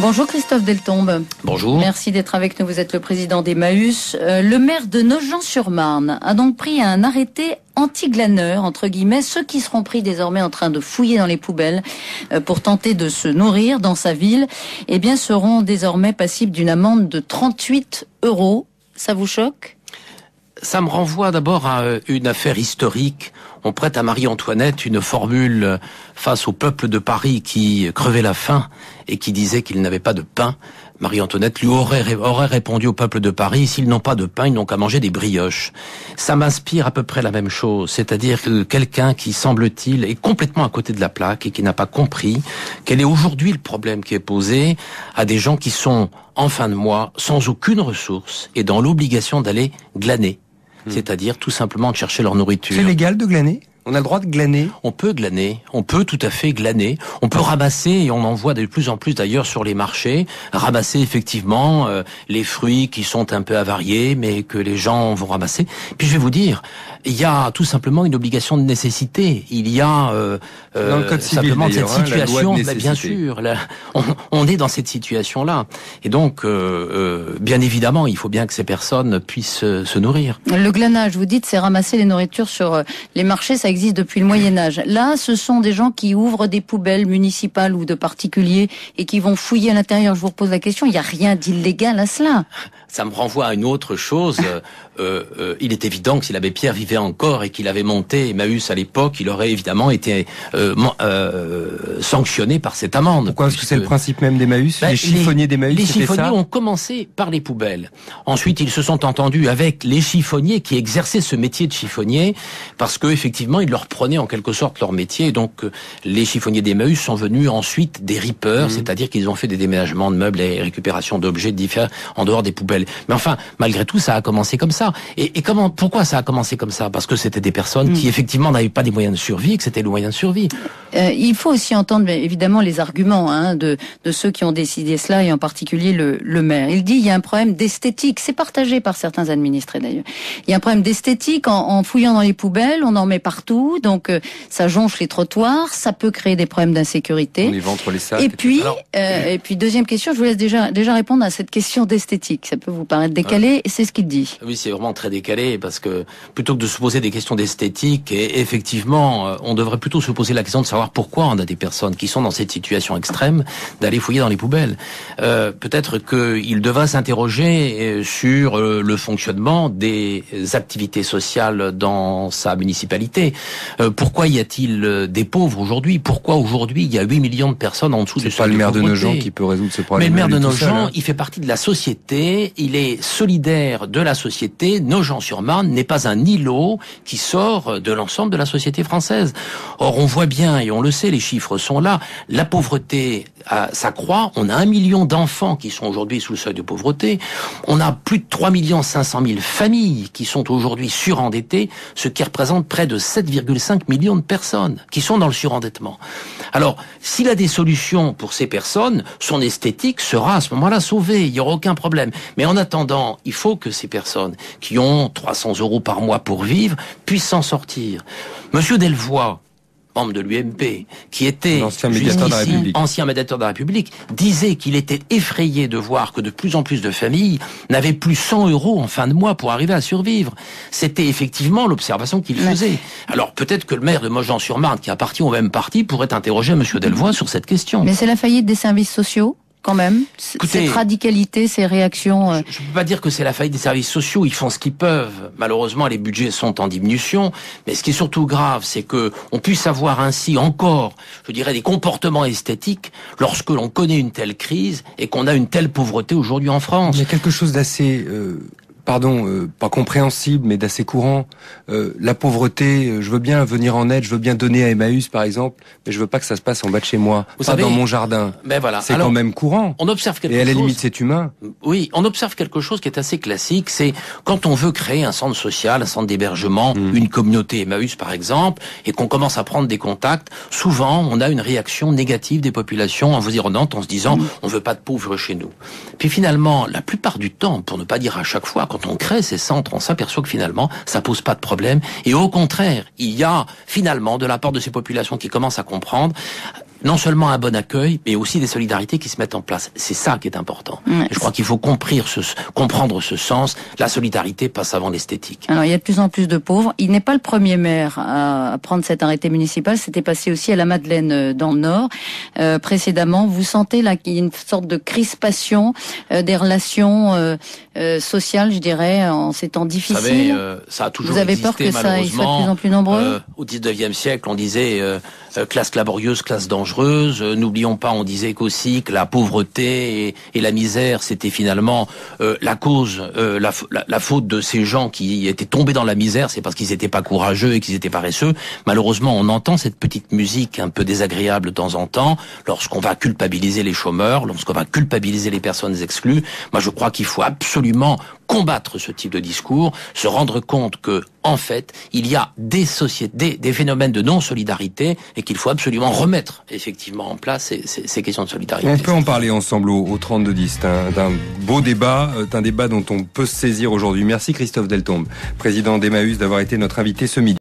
Bonjour Christophe Deltombe. Bonjour. Merci d'être avec nous, vous êtes le président d'Emmaüs. Le maire de Nogent-sur-Marne a donc pris un arrêté anti-glaneurs, entre guillemets, ceux qui seront pris désormais en train de fouiller dans les poubelles pour tenter de se nourrir dans sa ville, eh bien seront désormais passibles d'une amende de 38 €. Ça vous choque ? Ça me renvoie d'abord à une affaire historique. On prête à Marie-Antoinette une formule face au peuple de Paris qui crevait la faim et qui disait qu'il n'avait pas de pain. Marie-Antoinette lui aurait répondu au peuple de Paris, s'ils n'ont pas de pain, ils n'ont qu'à manger des brioches. Ça m'inspire à peu près la même chose, c'est-à-dire que quelqu'un qui, semble-t-il, est complètement à côté de la plaque et qui n'a pas compris quel est aujourd'hui le problème qui est posé à des gens qui sont en fin de mois, sans aucune ressource et dans l'obligation d'aller glaner. C'est-à-dire tout simplement de chercher leur nourriture. C'est légal de glaner ? On a le droit de glaner ? On peut glaner, on peut tout à fait glaner, on peut ramasser, et on en voit de plus en plus d'ailleurs sur les marchés, ramasser effectivement les fruits qui sont un peu avariés, mais que les gens vont ramasser. Puis je vais vous dire, il y a tout simplement une obligation de nécessité. Il y a dans le code civil, simplement cette situation, la loi de bien sûr, là, on est dans cette situation-là. Et donc, bien évidemment, il faut bien que ces personnes puissent se nourrir. Le glanage, vous dites, c'est ramasser les nourritures sur les marchés, ça existe depuis le Moyen-Âge. Là, ce sont des gens qui ouvrent des poubelles municipales ou de particuliers et qui vont fouiller à l'intérieur. Je vous repose la question, il n'y a rien d'illégal à cela. Ça me renvoie à une autre chose. Il est évident que si l'abbé Pierre vivait encore et qu'il avait monté Emmaüs à l'époque, il aurait évidemment été sanctionné par cette amende. Pourquoi ? Parce que c'est le principe même d'Emmaüs. Les chiffonniers d'Emmaüs, les c'était ça. chiffonniers ont commencé par les poubelles. Ensuite, ils se sont entendus avec les chiffonniers qui exerçaient ce métier de chiffonnier parce que effectivement, ils leur prenaient en quelque sorte leur métier. Et donc, les chiffonniers d'Emmaüs sont venus ensuite des rippers, c'est-à-dire qu'ils ont fait des déménagements de meubles et récupération d'objets différents en dehors des poubelles. Mais enfin, malgré tout, ça a commencé comme ça. Et pourquoi ça a commencé comme ça ? Parce que c'était des personnes qui effectivement n'avaient pas des moyens de survie, que c'était le moyen de survie. Il faut aussi entendre évidemment les arguments de ceux qui ont décidé cela, et en particulier le maire. Il dit il y a un problème d'esthétique, c'est partagé par certains administrés d'ailleurs. Il y a un problème d'esthétique en fouillant dans les poubelles, on en met partout, donc ça jonche les trottoirs, ça peut créer des problèmes d'insécurité. On les vend entre les sacs. Et puis, deuxième question, je vous laisse déjà répondre à cette question d'esthétique. Ça peut vous paraître décalé, c'est ce qu'il dit. Oui, c'est vraiment très décalé parce que plutôt que de se poser des questions d'esthétique, et effectivement, on devrait plutôt se poser la question de savoir pourquoi on a des personnes qui sont dans cette situation extrême d'aller fouiller dans les poubelles. Peut-être qu'il devrait s'interroger sur le fonctionnement des activités sociales dans sa municipalité. Pourquoi y a-t-il des pauvres aujourd'hui ? Pourquoi aujourd'hui il y a 8 millions de personnes en dessous du seuil de pauvreté ? C'est pas le maire de Nogent qui peut résoudre ce problème. Mais le maire de Nogent, il fait partie de la société, il est solidaire de la société. Nogent-sur-Marne n'est pas un îlot qui sort de l'ensemble de la société française. Or, on voit bien, et on le sait, les chiffres sont là, la pauvreté s'accroît. On a 1 million d'enfants qui sont aujourd'hui sous le seuil de pauvreté. On a plus de 3 500 000 familles qui sont aujourd'hui surendettées, ce qui représente près de 7,5 millions de personnes qui sont dans le surendettement. Alors, s'il a des solutions pour ces personnes, son esthétique sera à ce moment-là sauvée. Il n'y aura aucun problème. Mais en attendant, il faut que ces personnes qui ont 300 € par mois pour vivre puissent s'en sortir. Monsieur Delvoye, membre de l'UMP, qui était ancien médiateur de la République, disait qu'il était effrayé de voir que de plus en plus de familles n'avaient plus 100 € en fin de mois pour arriver à survivre. C'était effectivement l'observation qu'il faisait. Alors peut-être que le maire de Nogent-sur-Marne, qui appartient au même parti, pourrait interroger monsieur Delvoye sur cette question. Mais c'est la faillite des services sociaux quand même, écoutez, cette radicalité, ces réactions... Je ne peux pas dire que c'est la faillite des services sociaux, ils font ce qu'ils peuvent. Malheureusement, les budgets sont en diminution, mais ce qui est surtout grave, c'est que on puisse avoir ainsi encore, je dirais, des comportements esthétiques lorsque l'on connaît une telle crise et qu'on a une telle pauvreté aujourd'hui en France. Il y a quelque chose d'assez... pas compréhensible, mais d'assez courant. La pauvreté, je veux bien venir en aide, je veux bien donner à Emmaüs, par exemple, mais je veux pas que ça se passe en bas de chez moi, Vous pas savez, dans mon jardin. Ben voilà. C'est quand même courant. On observe quelque chose. Et à la limite, c'est humain. Oui, on observe quelque chose qui est assez classique, c'est quand on veut créer un centre social, un centre d'hébergement, une communauté Emmaüs, par exemple, et qu'on commence à prendre des contacts, souvent, on a une réaction négative des populations environnantes en se disant, on veut pas de pauvres chez nous. Puis finalement, la plupart du temps, pour ne pas dire à chaque fois, quand on crée ces centres, on s'aperçoit que finalement, ça pose pas de problème. Et au contraire, il y a finalement de la part de ces populations qui commencent à comprendre non seulement un bon accueil, mais aussi des solidarités qui se mettent en place. C'est ça qui est important. Ouais. Je crois qu'il faut comprendre ce sens. La solidarité passe avant l'esthétique. Alors, il y a de plus en plus de pauvres. Il n'est pas le premier maire à prendre cet arrêté municipal. C'était passé aussi à la Madeleine dans le Nord. Précédemment, vous sentez là qu'il y a une sorte de crispation des relations sociales, je dirais, en ces temps difficiles. Vous savez, ça a toujours existé, vous avez peur que ça y soit de plus en plus nombreux au 19e siècle, on disait classe laborieuse, classe dangereuse. N'oublions pas, on disait qu'aussi que la pauvreté et la misère, c'était finalement la cause, la faute de ces gens qui étaient tombés dans la misère, c'est parce qu'ils n'étaient pas courageux et qu'ils étaient paresseux. Malheureusement, on entend cette petite musique un peu désagréable de temps en temps, lorsqu'on va culpabiliser les chômeurs, lorsqu'on va culpabiliser les personnes exclues. Moi, je crois qu'il faut absolument combattre ce type de discours, se rendre compte que, en fait, il y a des sociétés, des phénomènes de non-solidarité et qu'il faut absolument remettre effectivement en place ces questions de solidarité. On peut en parler ensemble au 32-10. C'est un beau débat, un débat dont on peut se saisir aujourd'hui. Merci Christophe Deltombe, président d'Emmaüs, d'avoir été notre invité ce midi.